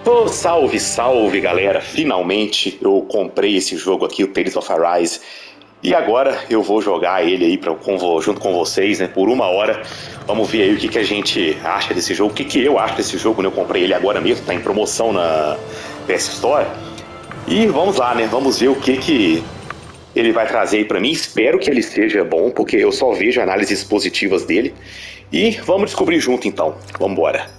Ô, salve, salve, galera! Finalmente eu comprei esse jogo aqui, o Tales of Arise. E agora eu vou jogar ele aí junto com vocês, né, por uma hora. Vamos ver aí o que a gente acha desse jogo, o que eu acho desse jogo, né? Eu comprei ele agora mesmo, tá em promoção na PS Store. E vamos lá, né? Vamos ver o que ele vai trazer aí pra mim. Espero que ele seja bom, porque eu só vejo análises positivas dele. E vamos descobrir junto então. Vamos embora.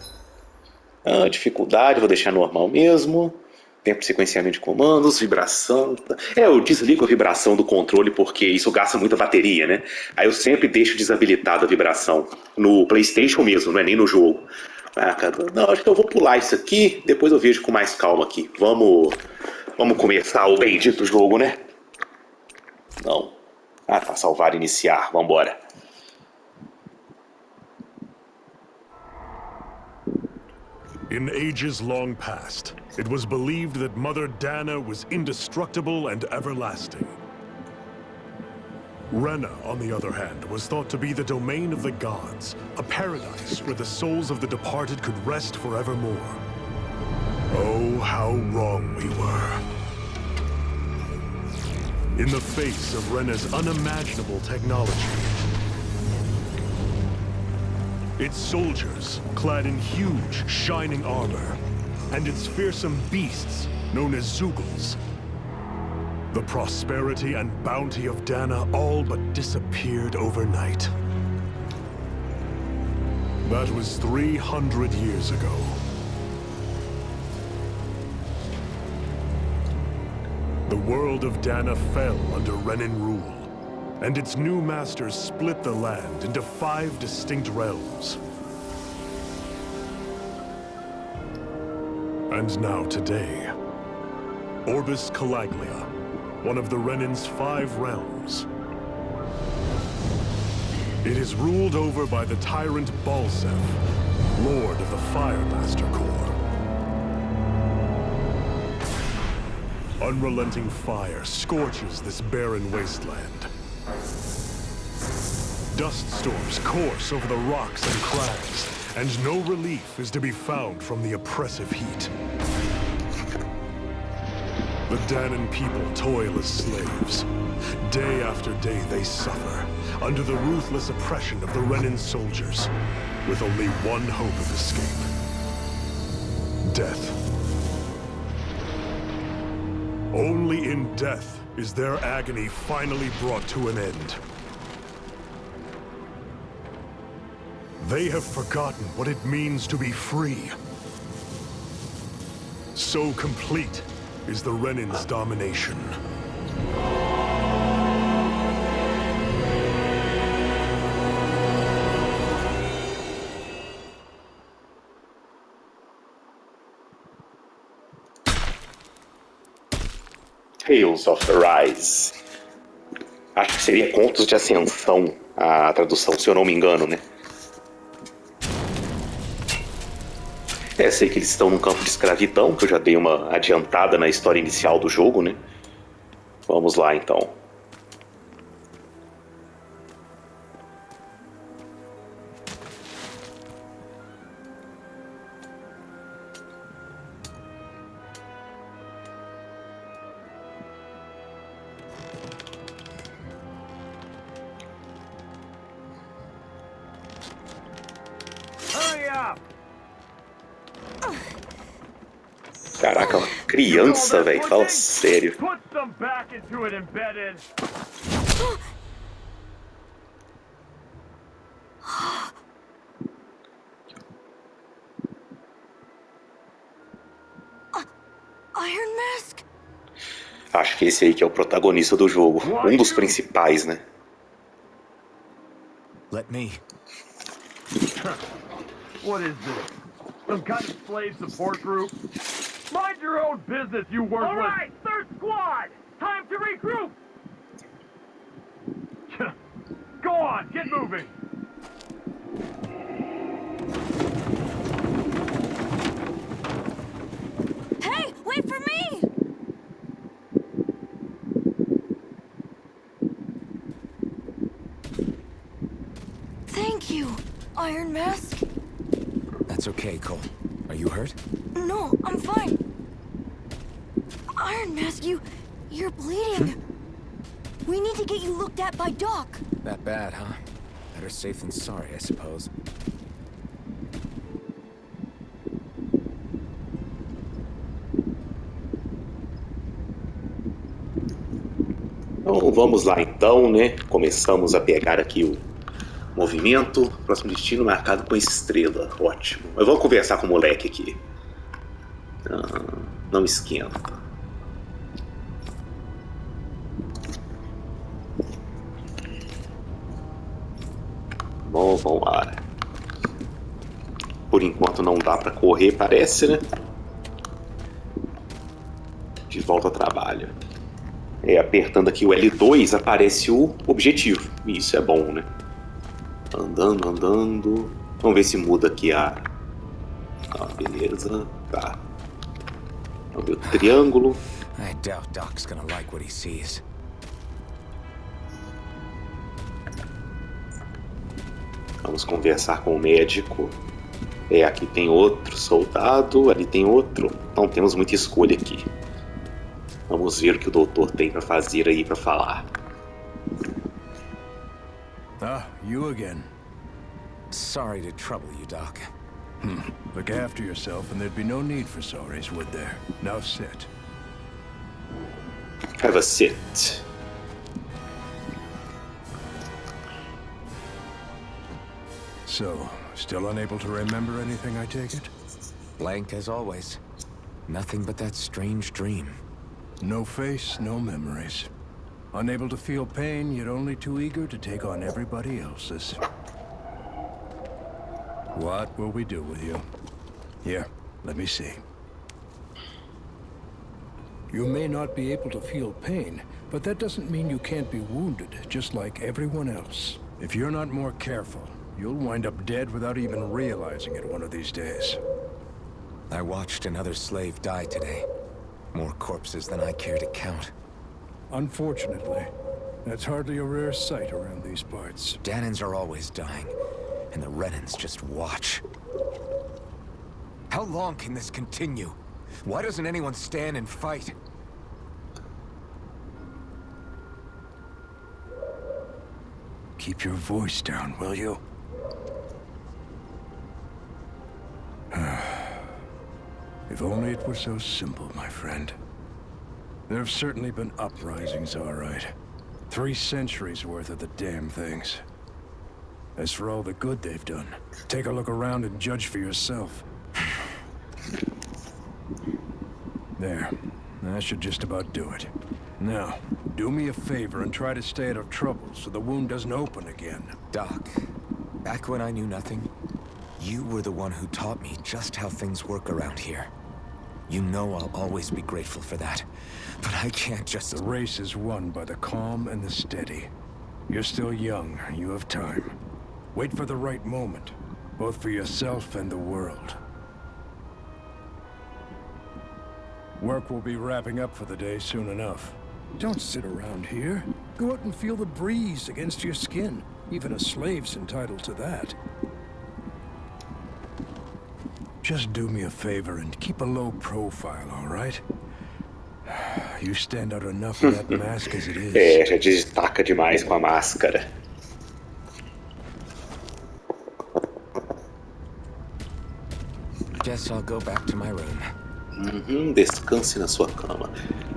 Dificuldade, vou deixar normal mesmo. Tempo de sequenciamento de comandos, vibração. Eu desligo a vibração do controle porque isso gasta muita bateria, né? Aí eu sempre deixo desabilitada a vibração. No PlayStation mesmo, não é nem no jogo. Cara, não, acho que eu vou pular isso aqui, depois eu vejo com mais calma aqui. Vamos começar o bendito jogo, né? Não. Tá, salvar e iniciar, vambora. In ages long past, it was believed that Mother Dana was indestructible and everlasting. Rena, on the other hand, was thought to be the domain of the gods, a paradise where the souls of the departed could rest forevermore. Oh, how wrong we were. In the face of Rena's unimaginable technology, its soldiers, clad in huge, shining armor, and its fearsome beasts, known as Zeugles. The prosperity and bounty of Dana all but disappeared overnight. That was 300 years ago. The world of Dana fell under Renan rule, and its new masters split the land into 5 distinct realms. And now today, Orbis Calaglia, one of the Renan's 5 realms. It is ruled over by the tyrant Balsef, Lord of the Firemaster Corps. Unrelenting fire scorches this barren wasteland. Dust storms course over the rocks and crags, and no relief is to be found from the oppressive heat. The Danan people toil as slaves. Day after day they suffer, under the ruthless oppression of the Renan soldiers, with only one hope of escape: death. Only in death is their agony finally brought to an end. They have forgotten what it means to be free. So complete is the Renan's domination. Tales of Arise. Acho que seria Contos de Ascensão a tradução, se eu não me engano, né? Sei que eles estão num campo de escravidão, que eu já dei uma adiantada na história inicial do jogo, né? Vamos lá, então. Caraca, uma criança, velho. Fala sério. Iron Mask? Acho que esse aí que é o protagonista do jogo. Um dos principais, né? Let me. What is this? Some kind of slave support group? Mind your own business, you worthless... All right, third squad! Time to regroup! Go on, get moving! Hey, wait for me! Thank you, Iron Mask. That's okay, Cole. Are you hurt? No, I'm fine. Iron Mask, you're bleeding. We need to get you looked at by Doc. That bad, huh? Better safe than sorry, I suppose. Então vamos lá então, né? Começamos a pegar aqui o movimento. Próximo destino marcado com estrela. Ótimo. Eu vou conversar com o moleque aqui. Não esquenta. Bom, vamos lá. Por enquanto não dá para correr, parece, né? De volta ao trabalho. Apertando aqui o L2 aparece o objetivo. Isso é bom, né? Andando, andando. Vamos ver se muda aqui a... beleza. Tá. Vamos ver o triângulo. I doubt Doc's gonna like what he sees. Vamos conversar com o médico. Aqui tem outro soldado, ali tem outro. Não temos muita escolha aqui. Vamos ver o que o doutor tem para fazer aí, para falar. Ah, you again. Sorry to trouble you, Doc. Look after yourself and there'd be no need for sorries, would there? Now sit. Have a sit. So, still unable to remember anything, I take it? Blank as always. Nothing but that strange dream. No face, no memories. Unable to feel pain, yet only too eager to take on everybody else's. What will we do with you? Here, let me see. You may not be able to feel pain, but that doesn't mean you can't be wounded, just like everyone else. If you're not more careful, you'll wind up dead without even realizing it one of these days. I watched another slave die today. More corpses than I care to count. Unfortunately, that's hardly a rare sight around these parts. Danans are always dying, and the Renans just watch. How long can this continue? Why doesn't anyone stand and fight? Keep your voice down, will you? If only it were so simple, my friend. There have certainly been uprisings, all right. 3 centuries worth of the damn things. As for all the good they've done, take a look around and judge for yourself. There. That should just about do it. Now, do me a favor and try to stay out of trouble so the wound doesn't open again. Doc, back when I knew nothing, you were the one who taught me just how things work around here. You know I'll always be grateful for that, but I can't just... The race is won by the calm and the steady. You're still young, you have time. Wait for the right moment, both for yourself and the world. Work will be wrapping up for the day soon enough. Don't sit around here. Go out and feel the breeze against your skin. Even a slave's entitled to that. Just do me a favor and keep a low profile, all right? You stand out enough with that mask as it is. Já destaca demais com a máscara. Guess I'll go back to my room. Descanse na sua cama.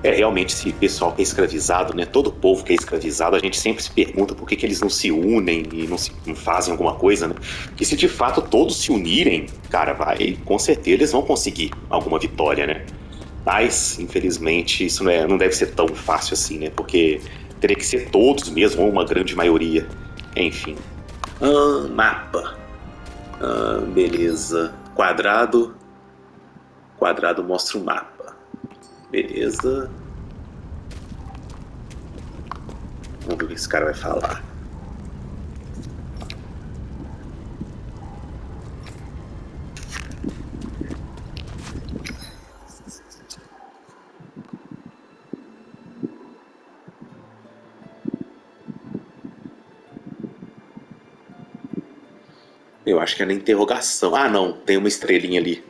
Realmente esse pessoal que é escravizado, né? Todo povo que é escravizado, a gente sempre se pergunta por que eles não se unem e não fazem alguma coisa, né? E se de fato todos se unirem, cara, com certeza eles vão conseguir alguma vitória, né? Mas, infelizmente, isso não deve ser tão fácil assim, né? Porque teria que ser todos mesmo, ou uma grande maioria. Enfim. Mapa. Beleza. Quadrado. Quadrado mostra o mapa. Beleza. Vamos ver o que esse cara vai falar. Eu acho que é na interrogação. Ah, não. Tem uma estrelinha ali.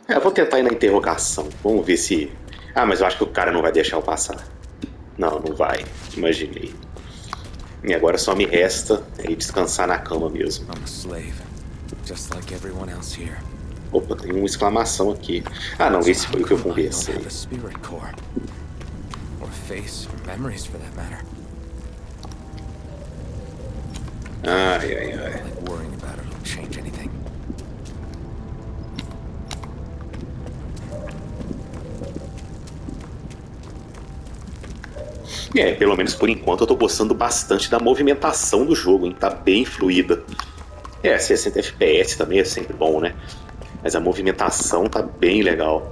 Eu vou tentar ir na interrogação. Vamos ver se... Ah, mas eu acho que o cara não vai deixar eu passar. Não, não vai. Imaginei. E agora só me resta ir descansar na cama mesmo. I'm a slave, just like everyone else here. Opa, tem uma exclamação aqui. Ah, não, esse foi o que eu conversei. I don't have a spirit core, or face, or memories for that matter. Ai, ai, ai. Like worrying about it will change anything. É, pelo menos por enquanto eu tô gostando bastante da movimentação do jogo, hein? Tá bem fluida. É, 60 FPS também é sempre bom, né? Mas a movimentação tá bem legal.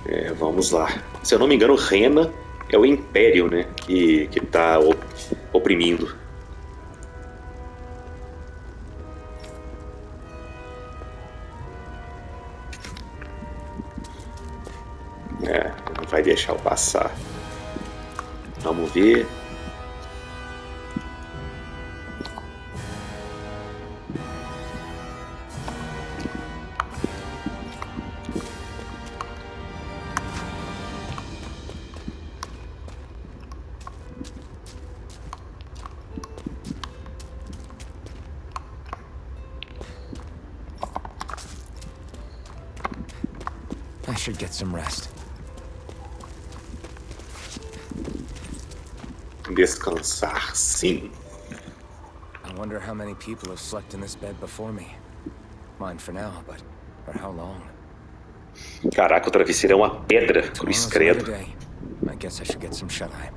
É, vamos lá. Se eu não me engano, Rena é o Império, né? Que tá oprimindo. É, não vai deixar eu passar. Vamos ver. I should get some rest. Descansar, sim. I wonder how many people have slept in this bed before me. Mine for now, but for how long? Caraca, o travesseiro é uma pedra, cruz Tomorrow's credo. another day. I guess I should get some shut-eye.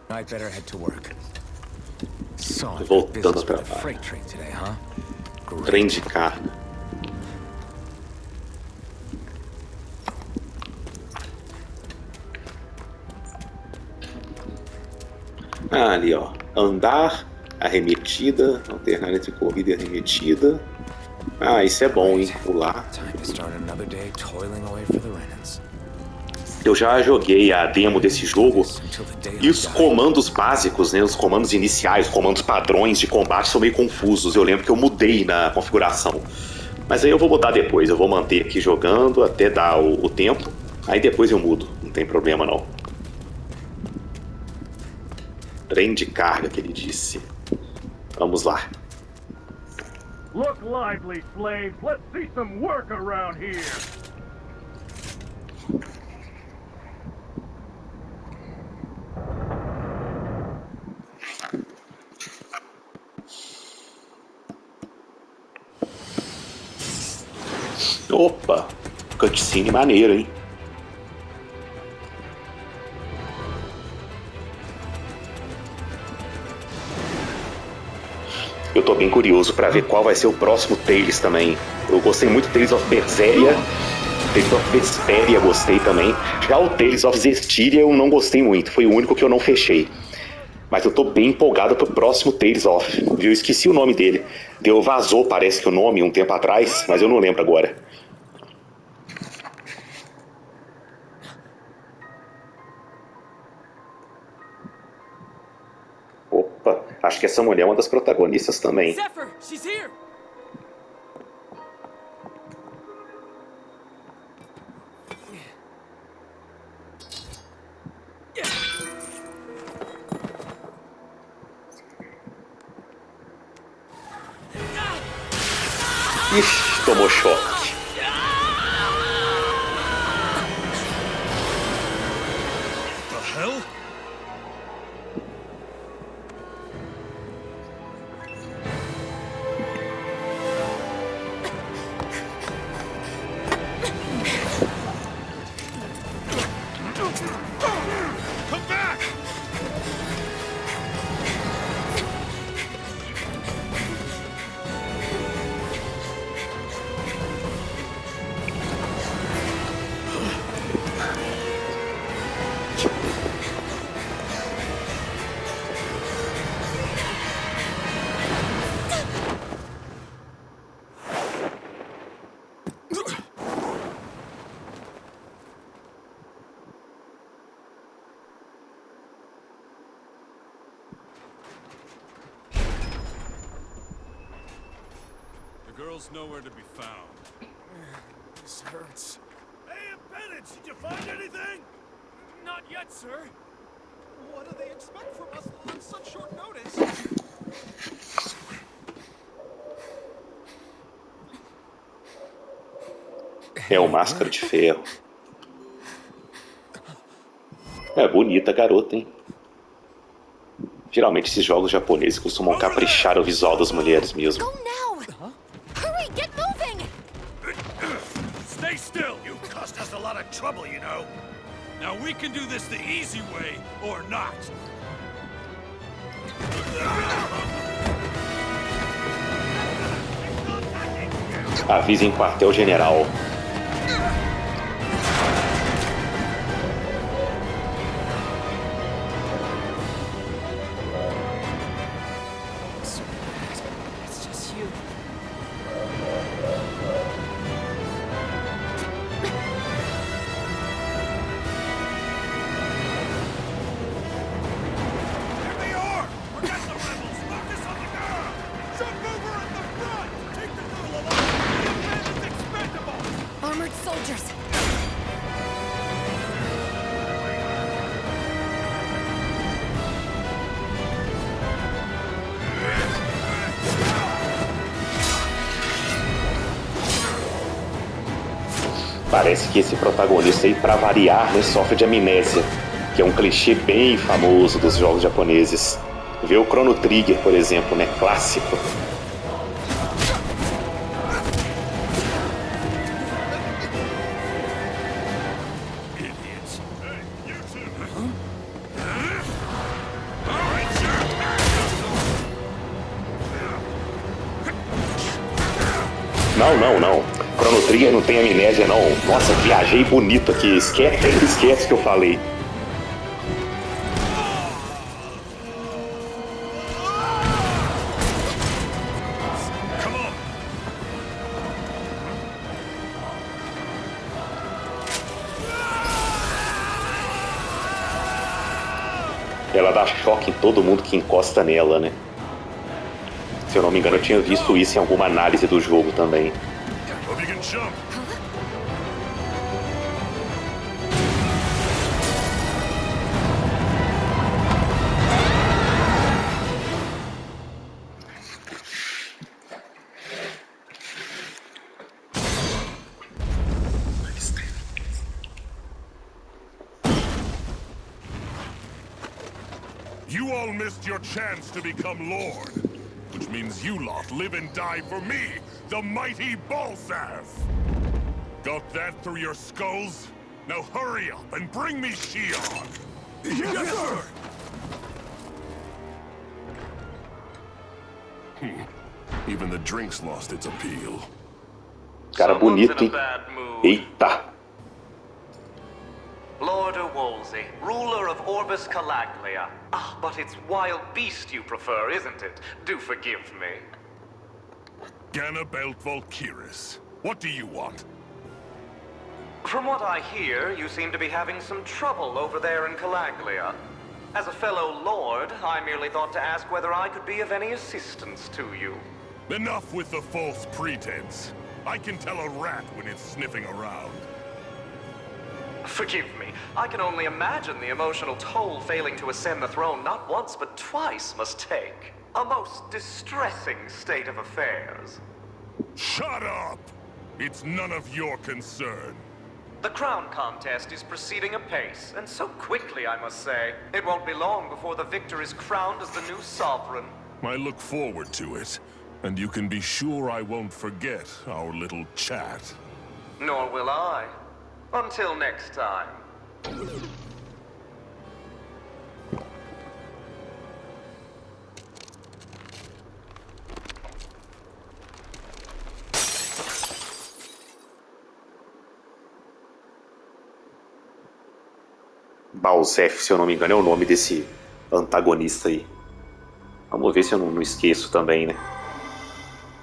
I'd better head to work. So, Voltando business ao with a trabalho. freight train today, huh? Trem de carga. Ah, ali, ó. Andar, arremetida, alternar entre corrida e arremetida. Ah, isso é bom, hein? Pular. Time to start another day toiling away for the remnants. Eu já joguei a demo desse jogo e os comandos básicos, né, os comandos iniciais, os comandos padrões de combate são meio confusos. Eu lembro que eu mudei na configuração. Mas aí eu vou mudar depois, eu vou manter aqui jogando até dar o tempo. Aí depois eu mudo, não tem problema não. Trem de carga que ele disse. Vamos lá. Look lively, slaves. Let's see some work around here. Opa, cutscene maneiro, hein? Eu tô bem curioso pra ver qual vai ser o próximo Tales também. Eu gostei muito do Tales of Berseria. Tales of Vesperia gostei também. Já o Tales of Zestiria eu não gostei muito. Foi o único que eu não fechei. Mas eu tô bem empolgado pro próximo Tales of. Viu? Eu esqueci o nome dele. Vazou, parece que o nome, um tempo atrás, mas eu não lembro agora. Opa, acho que essa mulher é uma das protagonistas também. Zephyr, she's here. Ixi, tomou choque. The hell? Come back! girl's nowhere to be found. This hurts. Hey, Bennett, did you find anything? Not yet, sir. What do they expect from us on such short notice? É o Máscara de Ferro. É bonita a garota, hein? Geralmente esses jogos japoneses costumam caprichar o visual das mulheres mesmo. Go now! Hurry, get moving! Stay still! You caused us a lot of trouble, you know. Now we can do this the easy way, or not. Avise em quartel-general. It's just you. Here they are! Forget the rebels! Focus on the girl! Jump over at the front! Take the girl alive! The man is expendable! Armored soldiers! Parece que esse protagonista aí, pra variar, né, sofre de amnésia, que é um clichê bem famoso dos jogos japoneses. Vê o Chrono Trigger, por exemplo, né, clássico. Idiots! Hey, you two! Não, não, não. Chrono Trigger não tem amnésia, não. Nossa, viajei bonito aqui. Esquece que eu falei. Come on! Ela dá choque em todo mundo que encosta nela, né? Se eu não me engano, eu tinha visto isso em alguma análise do jogo também. Hope you can jump! You all missed your chance to become Lord, which means you lot live and die for me, the mighty Balsath! Got that through your skulls? Now hurry up and bring me Shion! Yes, sir! Even the drink's lost its appeal. Cara bonito, hein? Eita! Lord Wolsey, ruler of Orbis Calaglia. Ah, but it's wild beast you prefer, isn't it? Do forgive me. Ganabelt Valkyris, what do you want? From what I hear, you seem to be having some trouble over there in Calaglia. As a fellow lord, I merely thought to ask whether I could be of any assistance to you. Enough with the false pretense. I can tell a rat when it's sniffing around. Forgive me, I can only imagine the emotional toll failing to ascend the throne not once but twice must take. A most distressing state of affairs. Shut up! It's none of your concern. The crown contest is proceeding apace, and so quickly, I must say. It won't be long before the victor is crowned as the new sovereign. I look forward to it, and you can be sure I won't forget our little chat. Nor will I. Until next time. Balsef, se eu não me engano, é o nome desse antagonista aí. Vamos ver se eu não esqueço também, né?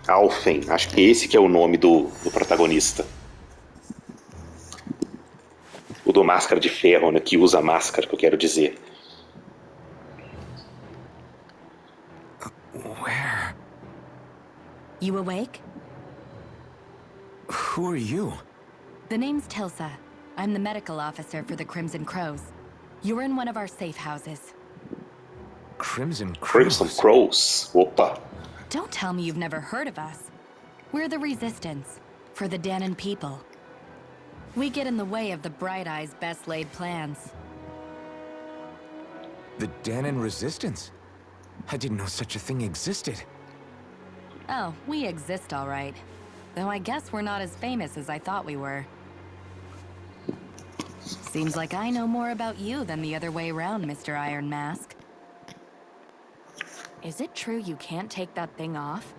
Alfen, acho que esse que é o nome do protagonista. O do Máscara de Ferro, né? Que usa máscara, que eu quero dizer. Where? You awake? Who are you? The name's Tilsa. I'm the medical officer for the Crimson Crows. You're in one of our safe houses. Crimson Crows? Crimson Crows. Opa. Don't tell me you've never heard of us. We're the Resistance, for the Danon people. We get in the way of the Bright Eye's best-laid plans. The Danon Resistance? I didn't know such a thing existed. Oh, we exist all right. Though I guess we're not as famous as I thought we were. Seems like I know more about you than the other way around, Mr. Iron Mask. Is it true you can't take that thing off?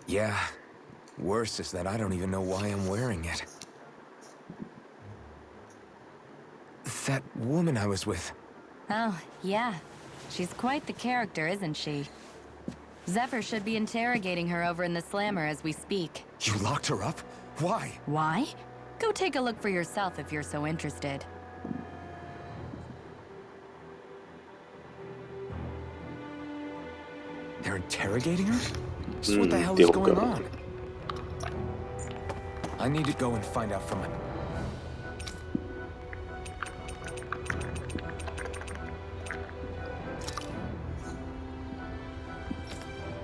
Yeah. Worse is that I don't even know why I'm wearing it. That woman I was with. Oh, yeah. She's quite the character, isn't she? Zephyr should be interrogating her over in the Slammer as we speak. You locked her up? Why? Why? Go take a look for yourself if you're so interested. They're interrogating her? So what the hell is going on? I need to go and find out from her.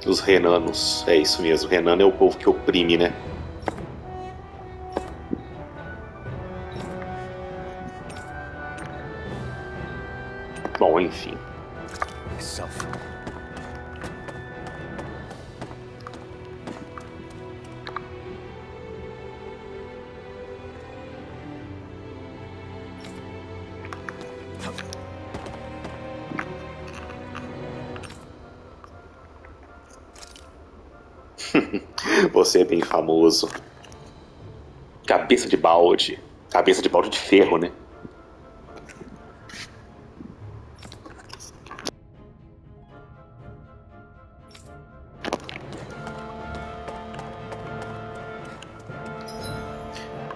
Os renanos. É isso mesmo. Renano é o povo que oprime, né? Bom, enfim. Myself. Você é bem famoso. Cabeça de balde. Cabeça de balde de ferro, né?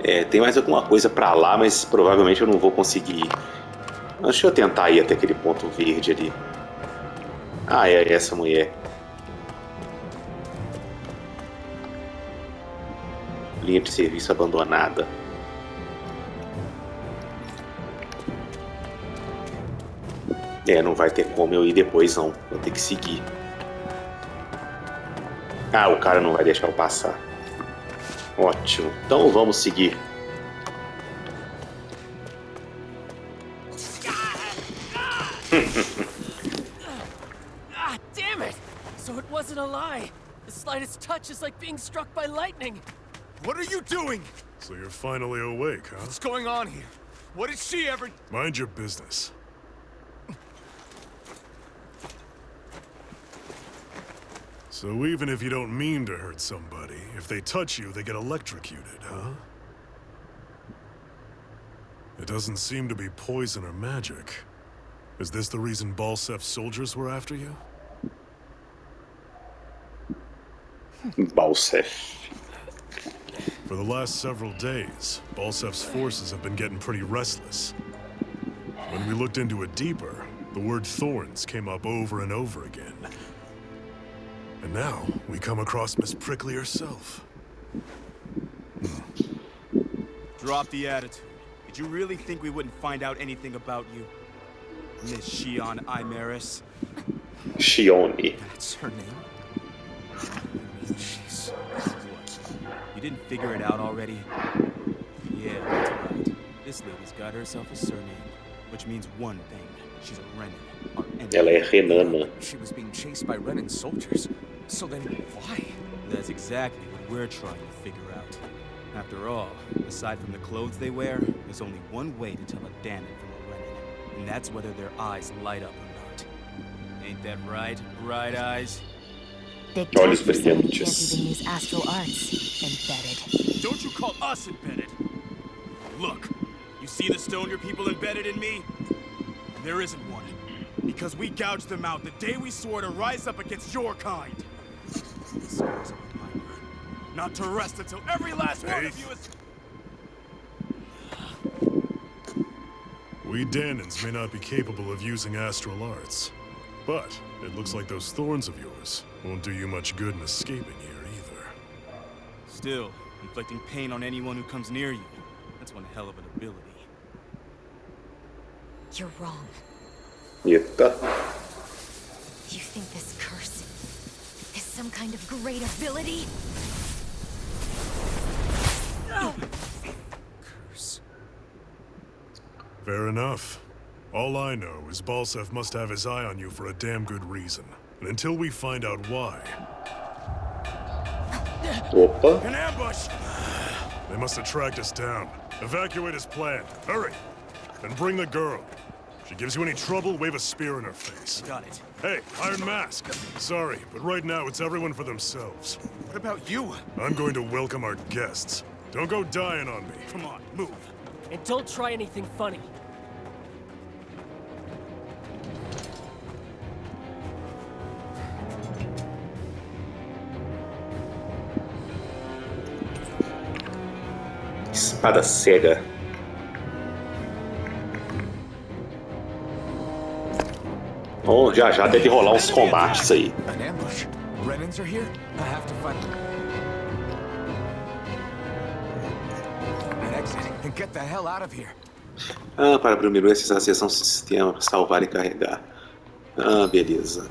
É, tem mais alguma coisa pra lá, mas provavelmente eu não vou conseguir ir. Deixa eu tentar ir até aquele ponto verde ali. Ah, é essa mulher. Linha de serviço abandonada. É, não vai ter como eu ir depois não. Vou ter que seguir. Ah, o cara não vai deixar eu passar. Ótimo. Então vamos seguir. Ah, damn it! So it wasn't a lie. The slightest touch is like being struck by lightning. What are you doing? So you're finally awake, huh? What's going on here? What did she ever... Mind your business. So even if you don't mean to hurt somebody, if they touch you, they get electrocuted, huh? It doesn't seem to be poison or magic. Is this the reason Balsef's soldiers were after you? Balsef. For the last several days, Balsef's forces have been getting pretty restless. When we looked into it deeper, the word thorns came up over and over again. And now, we come across Miss Prickly herself. Drop the attitude. Did you really think we wouldn't find out anything about you? Miss Shion Imaris? Shione. That's her name? Jeez. What? You didn't figure it out already? Yeah, that's right. This lady's got herself a surname, which means one thing. She's a Renan. Our enemy. Ela é renana. She was being chased by Renan's soldiers. So then, why? That's exactly what we're trying to figure out. After all, aside from the clothes they wear, there's only one way to tell a Danon from a Renan, and that's whether their eyes light up or not. Ain't that right, Bright Eyes? Big Olhos talk for someone who can't brilhantes. even use astral arts. Embedded. Don't you call us embedded! Look, you see the stone your people embedded in me? There isn't one. Because we gouged them out the day we swore to rise up against your kind. This goes up with my word. Not to rest until every last one of you is... We Danons may not be capable of using astral arts, but it looks like those thorns of yours won't do you much good in escaping here either. Still, inflicting pain on anyone who comes near you. That's one hell of an ability. You're wrong. Eita. You think this curse is some kind of great ability? Curse. Fair enough. All I know is Balsev must have his eye on you for a damn good reason. And until we find out why... Opa. An ambush! They must have tracked us down. Evacuate as planned. Hurry! And bring the girl. If she gives you any trouble, wave a spear in her face. Got it. Hey, Iron Mask. Sorry, but right now it's everyone for themselves. What about you? I'm going to welcome our guests. Don't go dying on me. Come on, move. And don't try anything funny. Espada cega. Bom, já deve rolar uns combates aí. An ambush. Renans are here? I have to find an exit and get the hell out of here. Ah, para abrir o menu, acessar o sistema, salvar e carregar. Ah, beleza.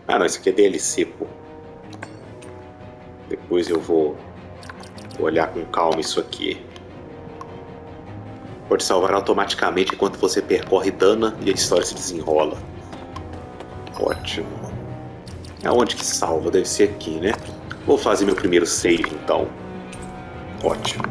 Ah, não, isso aqui é DLC, pô. Depois eu vou olhar com calma isso aqui. Pode salvar automaticamente enquanto você percorre Dana e a história se desenrola. Ótimo. Aonde que salva? Deve ser aqui, né? Vou fazer meu primeiro save, então. Ótimo.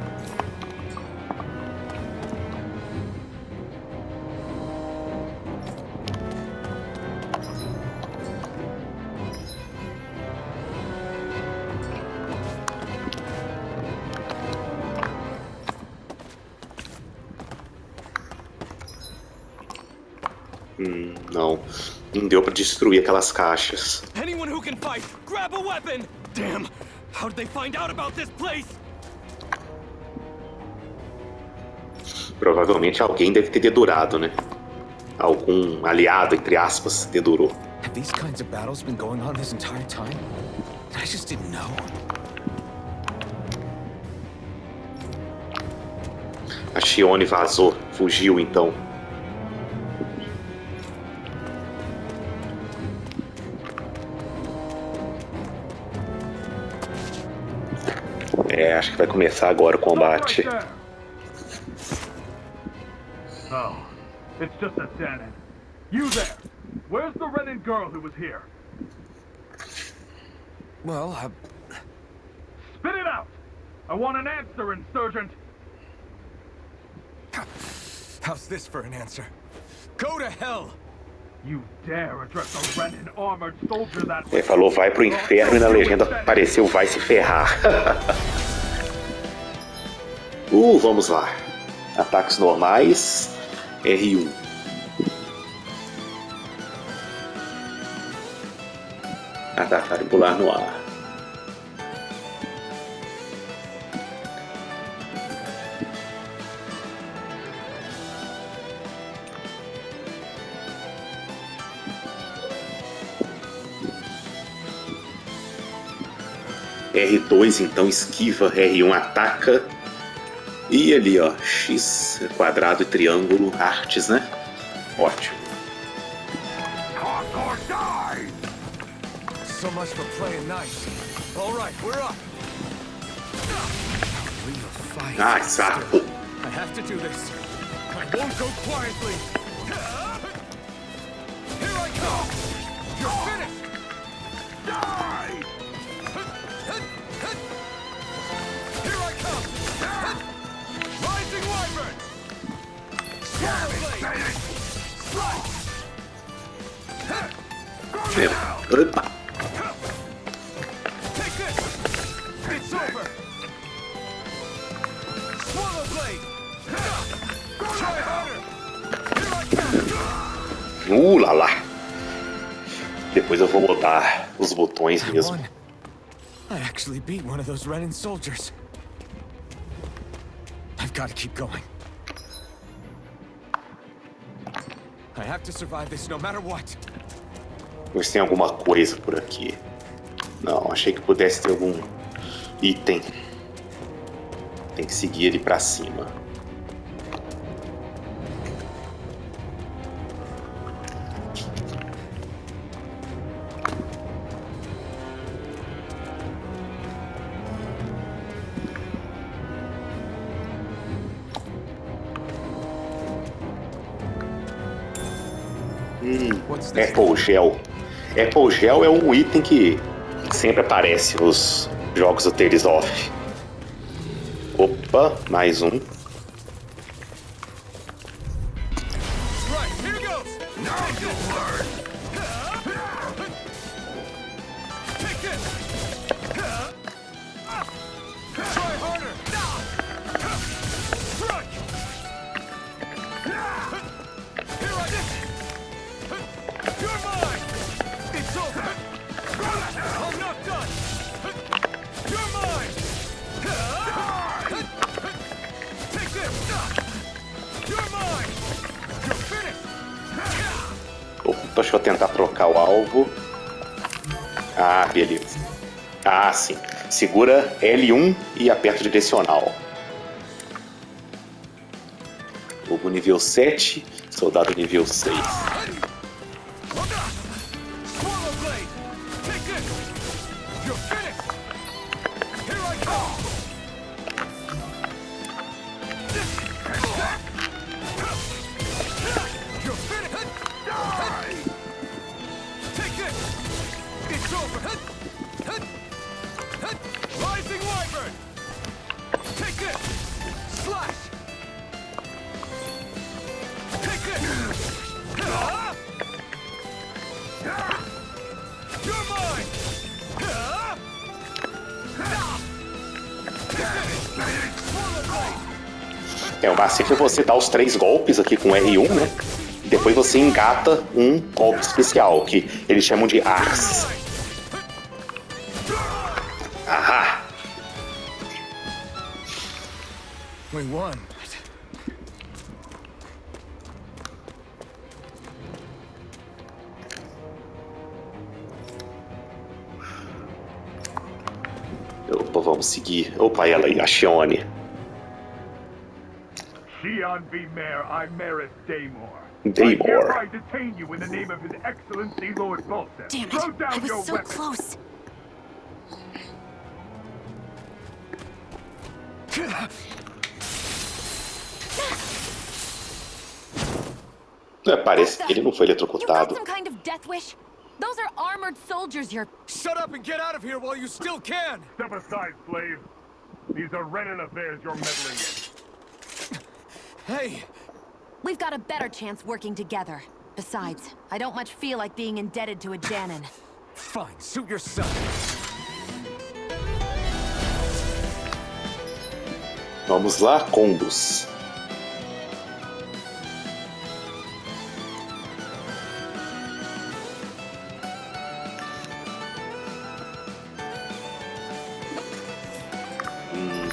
Não deu pra destruir aquelas caixas. Anyone who can fight, grab a weapon! Damn! How did they find out about this place? Provavelmente alguém deve ter dedurado, né? Algum aliado, entre aspas, dedurou. Have these kinds of battles been going on this entire time? I just didn't know. A Shione vazou, fugiu então. É, acho que vai começar agora o combate. Oh, it's just a Danon. You there! Where's the Renin girl who was here? Well, Spit it out! I want an answer, Insurgent! how's this for an answer? Go to hell! You dare address a Renin armored soldier that way? Ele falou vai pro inferno e na legenda apareceu vai se ferrar. Vamos lá. Ataques normais. R1. Atacar e pular no ar. R2 então esquiva, R1 ataca. E ali ó, X, quadrado e triângulo, artes, né? Ótimo. So much for playing nice. All right, we're up. Real fight. Ah, saco. I have to do this. I won't go quietly. Here I come. You're finished. Die. Here I come. Rising Wyvern. Opa. Take this. It's over. Swallow blade. Try harder. Here I come. Lá lá. Depois eu vou botar os botões mesmo. I actually beat one of those Renin soldiers. I've got to keep going. I have to survive this no matter what. Ver se tem alguma coisa por aqui. Não, achei que pudesse ter algum item. Tem que seguir ele pra cima. Apple Gel. Apple Gel é um item que sempre aparece nos jogos do Tales of. Opa, mais um. Deixa eu tentar trocar o alvo. Ah, beleza. Ah, sim. Segura L1 e aperta o direcional. Lobo nível 7, soldado nível 6. O macete é você dar os 3 golpes aqui com R1, né? E depois você engata um golpe especial, que eles chamam de Ars. Ahá! We won. Opa, vamos seguir. Opa, ela aí, a Shione. Shion V. Mayor, I'm Maris Daymore. Daymore. I hereby detain you in the name of His Excellency Lord Bolton. Damn it! Throw down I was your so weapon. close. Parece que ele não foi You got eletrocutado. some kind of death wish? Those are armored soldiers you're... Shut up and get out of here while you still can! Step aside, slave. These are Renan affairs you're meddling in. Hey! We've got a better chance working together. Besides, I don't much feel like being indebted to a Danon. Fine, suit yourself. Vamos lá, combos.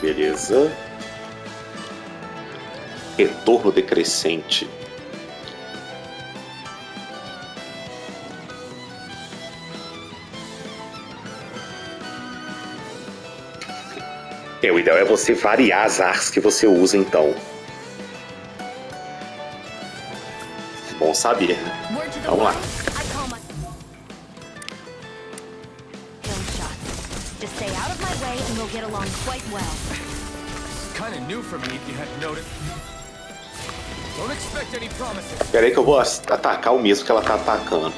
Beleza. Retorno decrescente. O ideal é você variar as artes que você usa, então. Bom saber. Vamos lá. Just stay out of my way and we'll get along quite well. Kinda new for me if you hadn't noticed. Don't expect any promises. Espera aí que eu vou atacar o mesmo que ela tá atacando.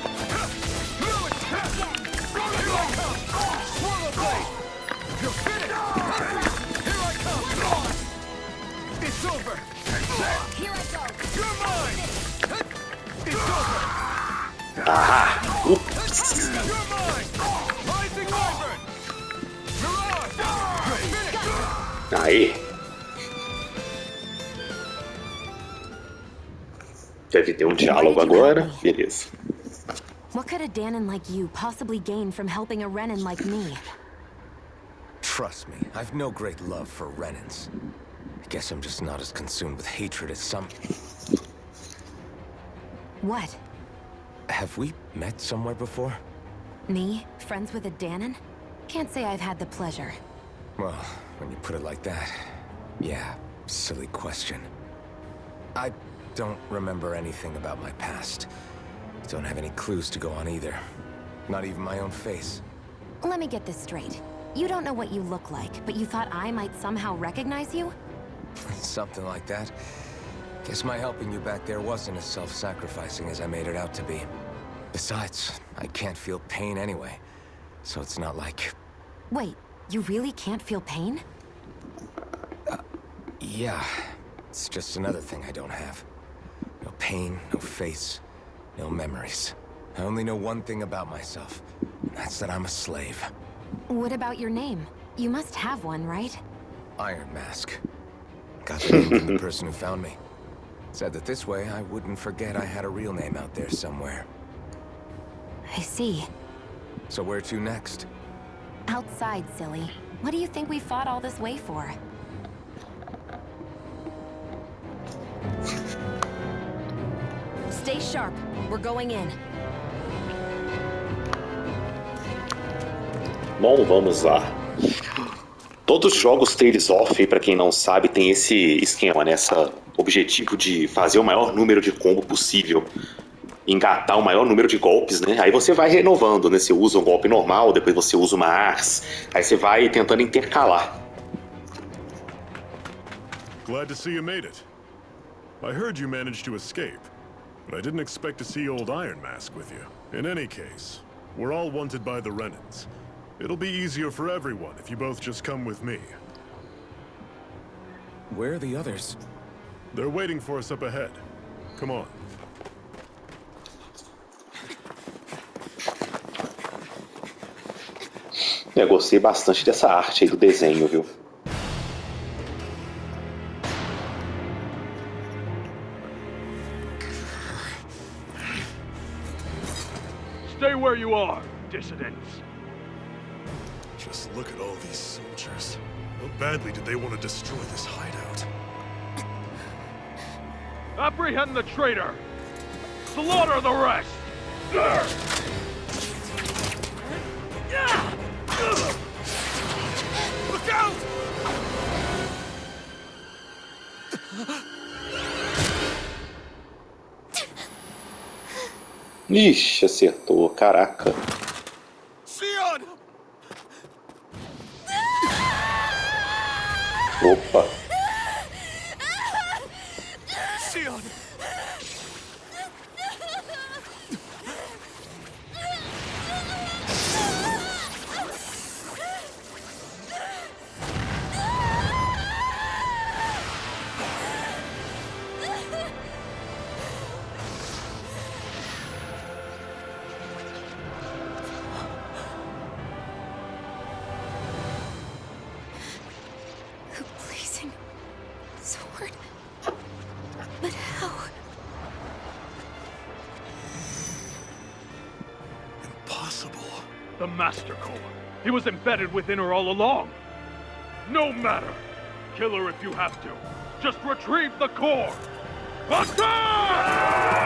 Ah! Ups! Aí! Deve ter um diálogo agora. Beleza. What could a Danon like you possibly gain from helping a Renan like me? Trust me, I've no great love for Renans. I guess I'm just not as consumed with hatred as some... What? Have we met somewhere before? Me? Friends with a Danon? Can't say I've had the pleasure. Well, when you put it like that, yeah, silly question. I don't remember anything about my past. Don't have any clues to go on either. Not even my own face. Let me get this straight. You don't know what you look like, but you thought I might somehow recognize you? Something like that. Guess my helping you back there wasn't as self-sacrificing as I made it out to be. Besides, I can't feel pain anyway, so it's not like... Wait, you really can't feel pain? Yeah. It's just another thing I don't have. No pain, no face, no memories. I only know one thing about myself, and that's that I'm a slave. What about your name? You must have one, right? Iron Mask. Got the name from the person who found me. Said that this way I wouldn't forget I had a real name out there somewhere. I see. So where to next? Outside, silly. What do you think we fought all this way for? Stay sharp. We're going in. Bom, vamos lá. Todos os jogos Tales of, para quem não sabe, tem esse esquema, né? Esse objetivo de fazer o maior número de combo possível. Engatar o maior número de golpes, né? Aí você vai renovando, né? Você usa um golpe normal, depois você usa uma Ars, aí você vai tentando intercalar. Glad to see you made it. I heard you managed to escape, but I didn't expect to see old Iron Mask with you. In any case, we're all wanted by the Renans. It'll be easier for everyone if you both just come with me. Where are the others? They're waiting for us up ahead. Come on. Eu gostei bastante dessa arte aí do desenho, viu? Stay where you are, dissidents. Just look at all these soldiers. How badly did they want to destroy this hideout? Apprehend the traitor! Slaughter the rest! Look out! Ixi, acertou, caraca. Sion! Opa. Sion! A blazing sword. But how? Impossible. The Master Core. He was embedded within her all along. No matter. Kill her if you have to. Just retrieve the core. Attack!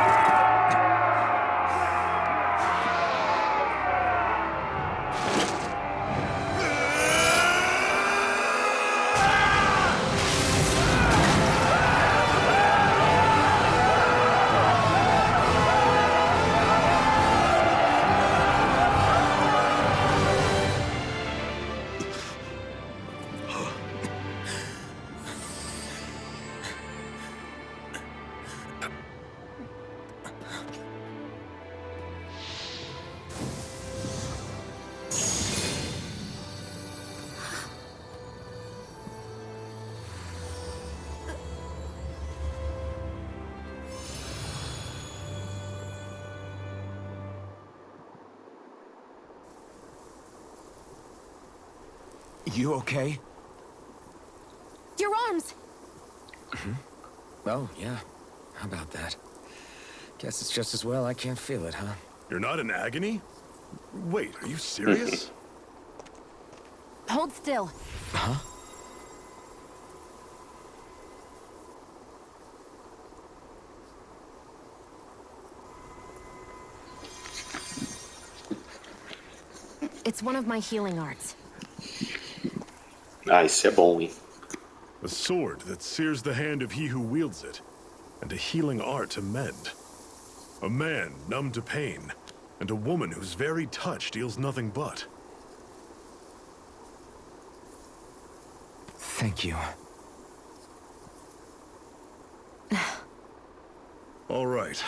You okay? Your arms! Oh, yeah. How about that? Guess it's just as well I can't feel it, huh? You're not in agony? Wait, are you serious? Hold still. Huh? It's one of my healing arts. Ah, isso é bom, hein? A sword that sears the hand of he who wields it, and a healing art to mend. A man numb to pain, and a woman whose very touch deals nothing but. Thank you. All right,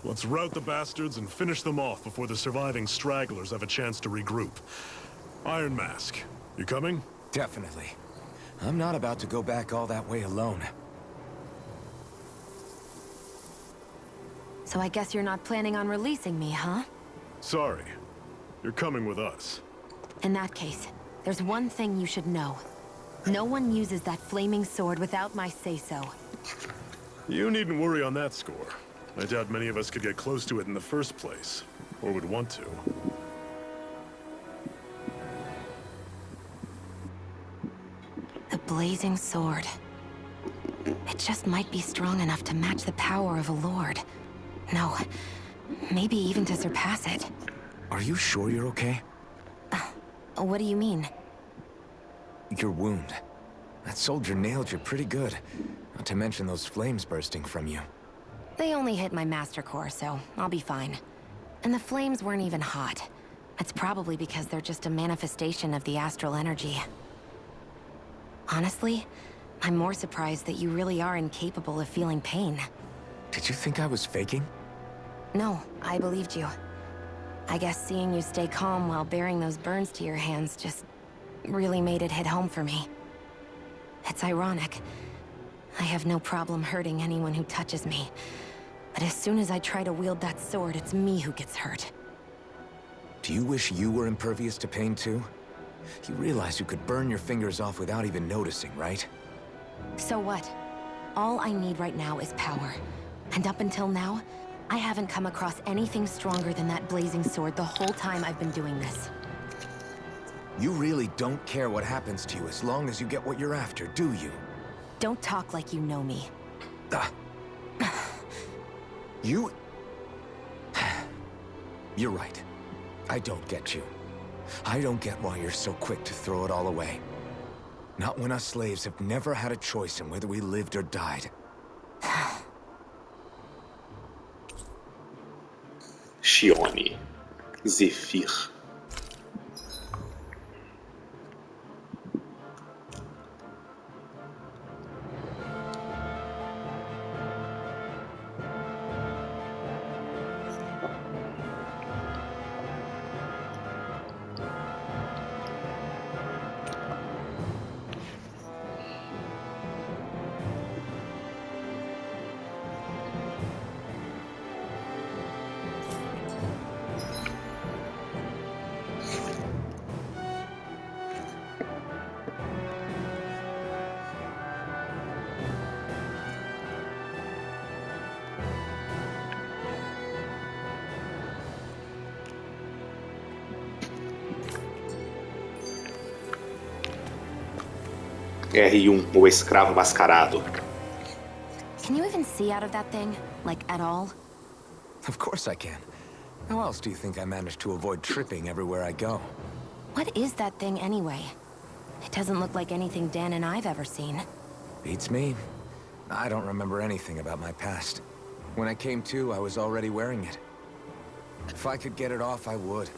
let's rout the bastards and finish them off before the surviving stragglers have a chance to regroup. Iron Mask, you coming? Definitely. I'm not about to go back all that way alone. So I guess you're not planning on releasing me, huh? Sorry. You're coming with us. In that case, there's one thing you should know. No one uses that flaming sword without my say-so. You needn't worry on that score. I doubt many of us could get close to it in the first place, or would want to. The blazing sword. It just might be strong enough to match the power of a lord. No, maybe even to surpass it. Are you sure you're okay? What do you mean? Your wound. That soldier nailed you pretty good. Not to mention those flames bursting from you. They only hit my master core, so I'll be fine. And the flames weren't even hot. It's probably because they're just a manifestation of the astral energy. Honestly, I'm more surprised that you really are incapable of feeling pain. Did you think I was faking? No, I believed you. I guess seeing you stay calm while bearing those burns to your hands just really made it hit home for me. It's ironic. I have no problem hurting anyone who touches me. But as soon as I try to wield that sword, it's me who gets hurt. Do you wish you were impervious to pain too? You realize you could burn your fingers off without even noticing, right? So what? All I need right now is power. And up until now, I haven't come across anything stronger than that blazing sword the whole time I've been doing this. You really don't care what happens to you as long as you get what you're after, do you? Don't talk like you know me. You... You're right. I don't get you. I don't get why you're so quick to throw it all away. Not when us slaves have never had a choice in whether we lived or died. Shione. Zephyr. R1, o escravo mascarado. Can you even see out of that thing? Like, at all? Of course I can. How else do you think I managed to avoid tripping everywhere I go? What is that thing anyway? It doesn't look like anything Dan and I've ever seen. Beats me. I don't remember anything about my past. When I came to, I was already wearing it. If I could get it off, I would.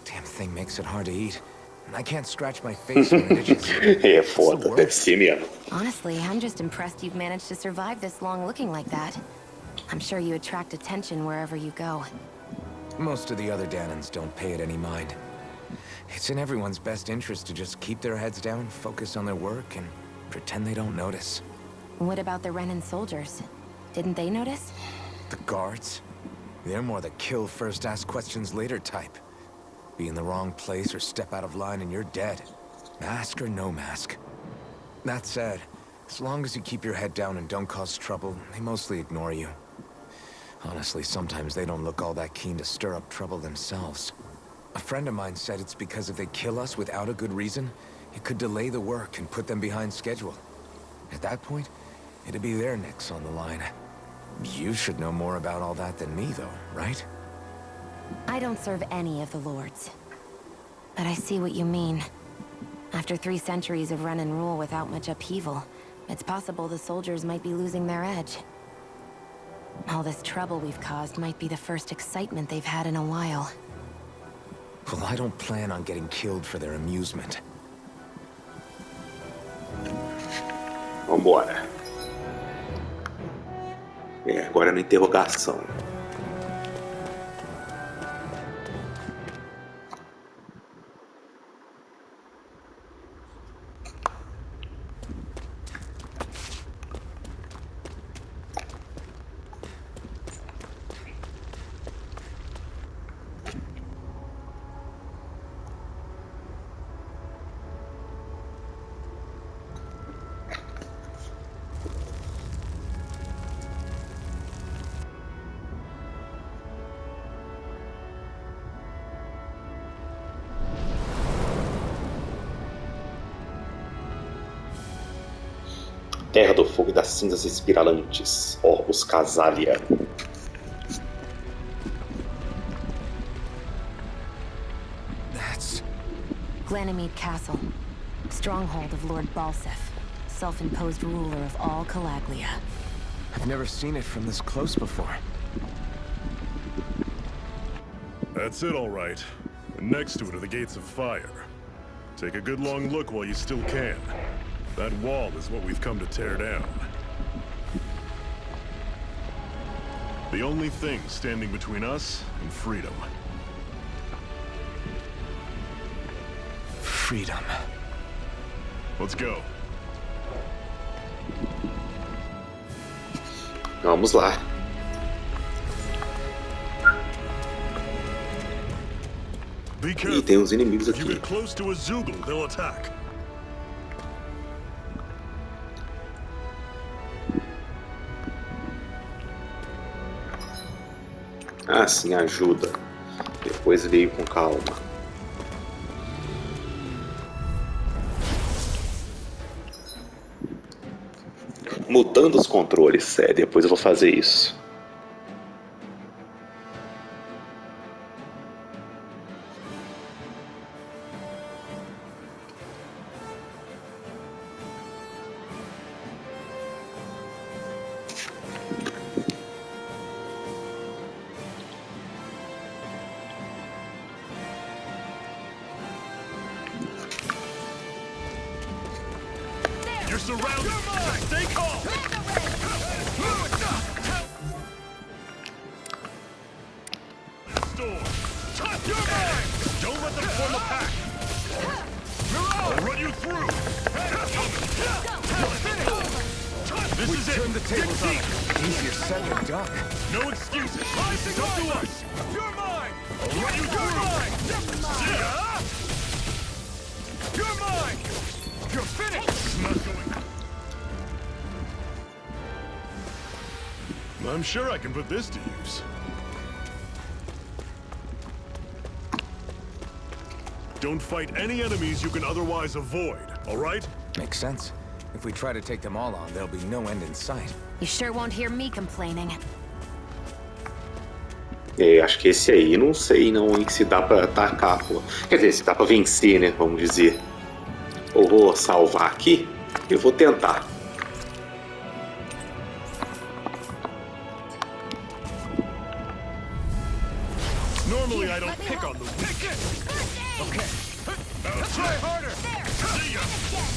Damn thing makes it hard to eat. And I can't scratch my face when it itches. É foda, deve ser mesmo. Honestly, I'm just impressed you've managed to survive this long looking like that. I'm sure you attract attention wherever you go. Most of the other Danans don't pay it any mind. It's in everyone's best interest to just keep their heads down, focus on their work, and pretend they don't notice. What about the Renan soldiers? Didn't they notice? The guards? They're more the kill first, ask questions later type. Be in the wrong place or step out of line and you're dead. Mask or no mask. That said, as long as you keep your head down and don't cause trouble, they mostly ignore you. Honestly, sometimes they don't look all that keen to stir up trouble themselves. A friend of mine said it's because if they kill us without a good reason, it could delay the work and put them behind schedule. At that point, it'd be their necks on the line. You should know more about all that than me, though, right? I don't serve any of the lords. but I see what you mean. After 3 centuries of run and rule without much upheaval, it's possible the soldiers might be losing their edge. All this trouble we've caused might be the first excitement they've had in a while. Well, I don't plan on getting killed for their amusement. Vambora. Agora na interrogação. Terra do Fogo e das Cinzas Espiralantes, Orbus Casalia. That's... Glanimede Castle, stronghold of Lord Balseph, self-imposed ruler of all Calaglia. I've never seen it from this close before. That's it, all right. And next to it are the Gates of Fire. Take a good long look while you still can. That wall is what we've come to tear down. The only thing standing between us and freedom. Freedom. Let's go. Vamos lá. Be E careful. tem uns inimigos If you aqui. get close to a Zoogle, they'll attack. Ah, sim, ajuda. Depois veio com calma. Mudando os controles, depois eu vou fazer isso. You're surrounded. Stay calm. Storm. You're mine. Don't let them form a pack. I'll run you through. This is it. Turn the tables on it. Easier said than done. No excuses. This is up to us. You're mine. I'll run you through. See ya. You're mine. You're finished. It's not going. I'm sure I can put this to use. Don't fight any enemies you can otherwise avoid, all right? Makes sense. If we try to take them all on, there'll be no end in sight. You sure won't hear me complaining. Acho que esse aí, não sei não, hein, se dá pra atacar, pô. Quer dizer, se dá pra vencer, né, vamos dizer. Eu vou salvar aqui e vou tentar. Normally I don't pick on the weak. Okay. Now try harder. See ya.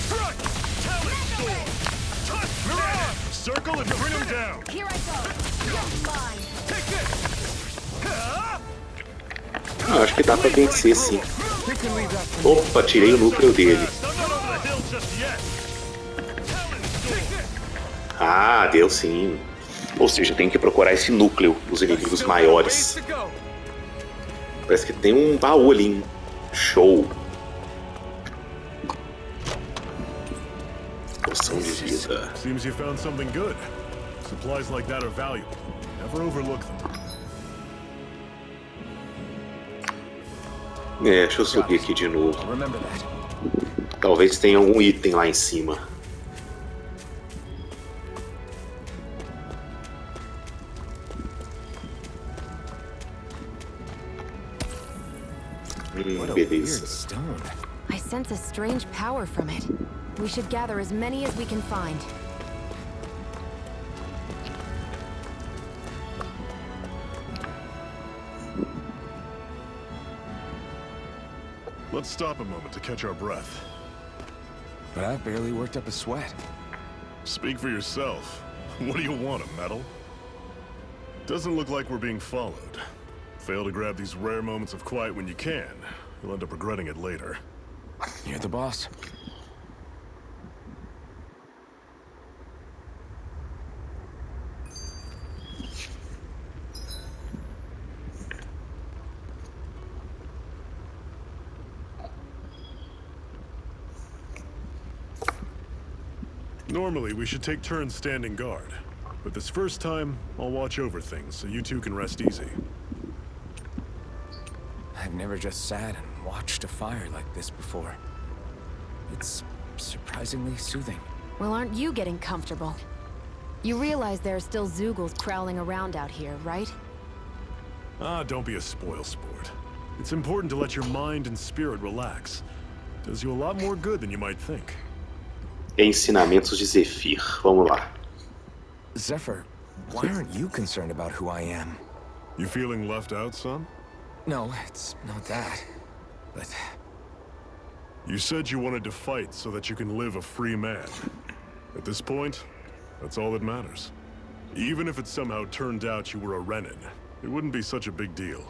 Front. Talent storm. Mirage. Circle and bring him down. Here I go. You're mine. Take this. Acho que dá pra vencer, sim. Opa, tirei o núcleo dele. I'm not over the hill just yet. Talent storm. Ah, deu sim. Ou seja, tem que procurar esse núcleo dos inimigos maiores. Parece que tem um baú ali, hein? Show. Poção de vida. Seems you found something good. Supplies like that are valuable. Never overlook them. Deixa eu subir aqui de novo. Remember that. Talvez tenha algum item lá em cima. What a weird Beleza. stone. I sense a strange power from it. We should gather as many as we can find. Let's stop a moment to catch our breath. But I've barely worked up a sweat. Speak for yourself. What do you want, a medal? Doesn't look like we're being followed. Fail to grab these rare moments of quiet when you can. You'll end up regretting it later. You're the boss. Normally, we should take turns standing guard. But this first time, I'll watch over things so you two can rest easy. I've never just sat and watched a fire like this before. It's surprisingly soothing. Well, aren't you getting comfortable? You realize there are still Zoogles prowling around out here, right? Ah, don't be a spoil sport. It's important to let your mind and spirit relax. Does you a lot more good than you might think. Ensinamentos de Zephyr. Vamos lá. Zephyr, why aren't you concerned about who I am? You feeling left out, son? No, it's not that. But You said you wanted to fight so that you can live a free man. At this point, that's all that matters. Even if it somehow turned out you were a Renin, it wouldn't be such a big deal.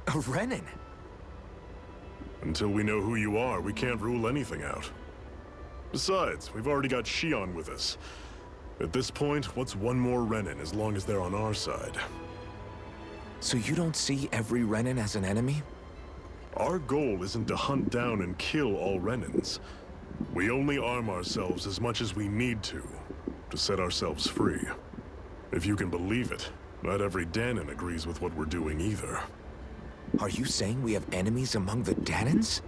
a Renin? Until we know who you are, we can't rule anything out. Besides, we've already got Shion with us. At this point, what's one more Renin as long as they're on our side? So you don't see every Renin as an enemy? Our goal isn't to hunt down and kill all Renins. We only arm ourselves as much as we need to set ourselves free. If you can believe it, not every Danon agrees with what we're doing either. Are you saying we have enemies among the Danons?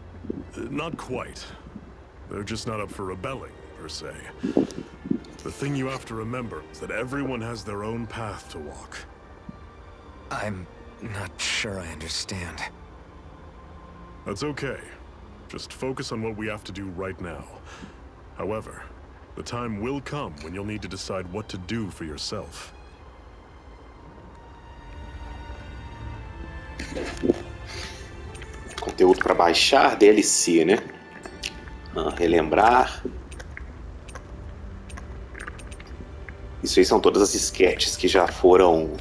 Not quite. They're just not up for rebelling, per se. The thing you have to remember is that everyone has their own path to walk. I'm not sure I understand. That's okay. Just focus on what we have to do right now. However, the time will come when you'll need to decide what to do for yourself. Conteúdo para baixar, DLC, né? Relembrar. Isso aí são todas as sketches que já foram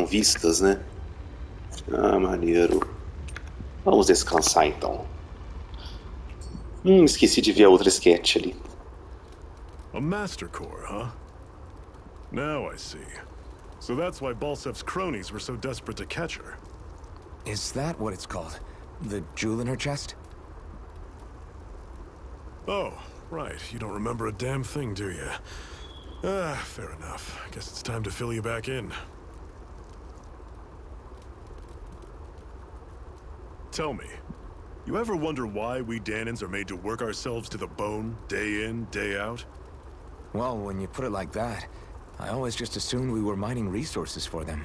vistas, né? Ah, maneiro. Vamos descansar então. Esqueci de ver a outra sketch ali. A Master Core, huh? Now I see. So that's why Balsef's cronies were so desperate to catch her. Is that what it's called? The jewel in her chest? Oh, right. You don't remember a damn thing, do you? Ah, fair enough. Guess it's time to fill you back in. Tell me, you ever wonder why we Danons are made to work ourselves to the bone, day in, day out? Well, when you put it like that, I always just assumed we were mining resources for them.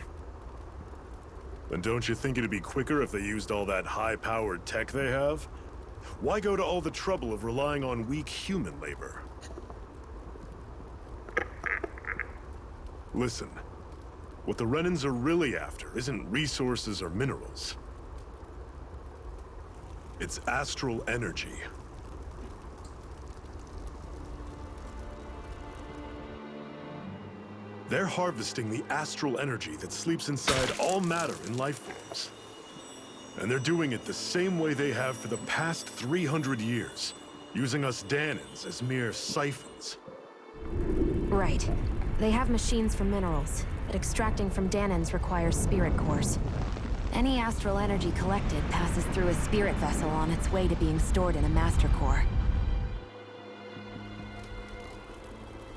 Then don't you think it'd be quicker if they used all that high-powered tech they have? Why go to all the trouble of relying on weak human labor? Listen, what the Renins are really after isn't resources or minerals. It's astral energy. They're harvesting the astral energy that sleeps inside all matter in life forms. And they're doing it the same way they have for the past 300 years, using us Danons as mere siphons. Right. They have machines for minerals, but extracting from Danons requires spirit cores. Any astral energy collected passes through a spirit vessel on its way to being stored in a master core.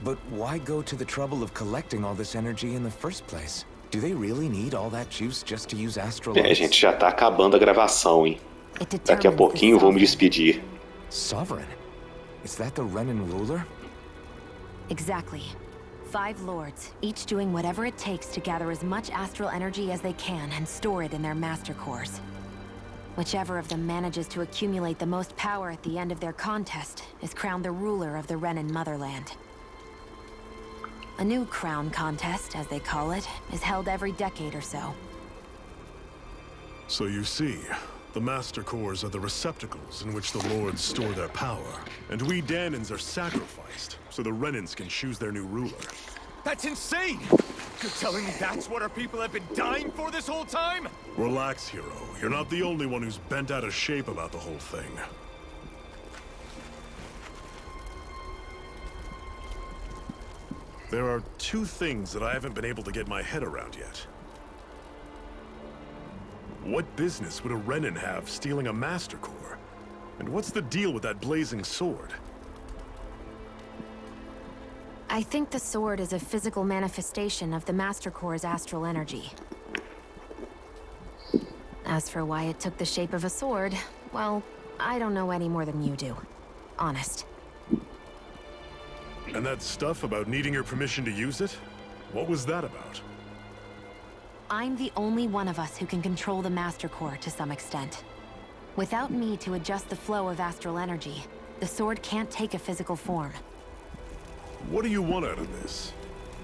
But why go to the trouble of collecting all this energy in the first place? Do they really need all that juice just to use astral lights? Gente, já tá acabando a gravação, hein? Daqui a pouquinho vou me despedir. Sovereign? Is that the Renin ruler? Exactly. 5 lords, each doing whatever it takes to gather as much astral energy as they can and store it in their master cores. Whichever of them manages to accumulate the most power at the end of their contest is crowned the ruler of the Renan motherland. A new crown contest, as they call it, is held every decade or so. So you see, the Master Cores are the receptacles in which the Lords store their power, and we Danans are sacrificed, so the Renans can choose their new ruler. That's insane! You're telling me that's what our people have been dying for this whole time? Relax, hero. You're not the only one who's bent out of shape about the whole thing. There are two things that I haven't been able to get my head around yet. What business would a Renan have stealing a Master Core? And what's the deal with that blazing sword? I think the sword is a physical manifestation of the Master Core's astral energy. As for why it took the shape of a sword, well, I don't know any more than you do. Honest. And that stuff about needing your permission to use it? What was that about? I'm the only one of us who can control the Master Core to some extent. Without me to adjust the flow of astral energy, the sword can't take a physical form. What do you want out of this?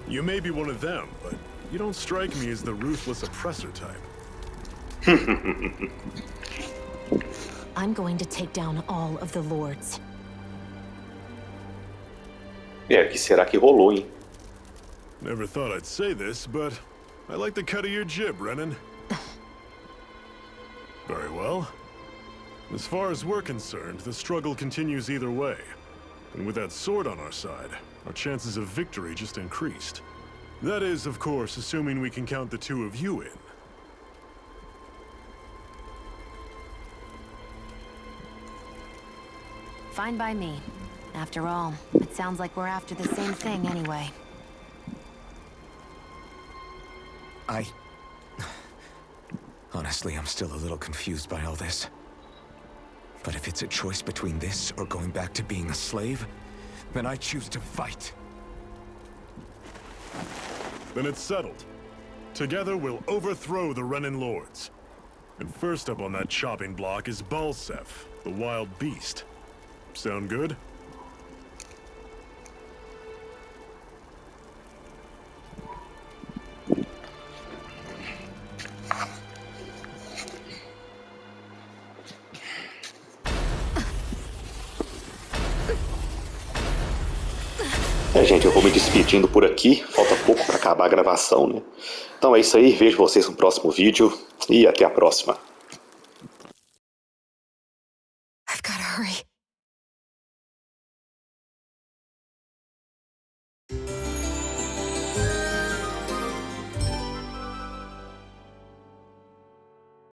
You may be one of them, but you don't strike me as the ruthless oppressor type. I'm going to take down all of the lords. É, o que será que rolou, hein? Never thought I'd say this, but I like the cut of your jib, Renan. Very well. As far as we're concerned, the struggle continues either way. And with that sword on our side, our chances of victory just increased. That is, of course, assuming we can count the two of you in. Fine by me. After all, it sounds like we're after the same thing anyway. Honestly, I'm still a little confused by all this. But if it's a choice between this or going back to being a slave, then I choose to fight. Then it's settled. Together we'll overthrow the Renan Lords. And first up on that chopping block is Balsef, the wild beast. Sound good? É, gente, eu vou me despedindo por aqui. Falta pouco para acabar a gravação, né? Então é isso aí. Vejo vocês no próximo vídeo e até a próxima.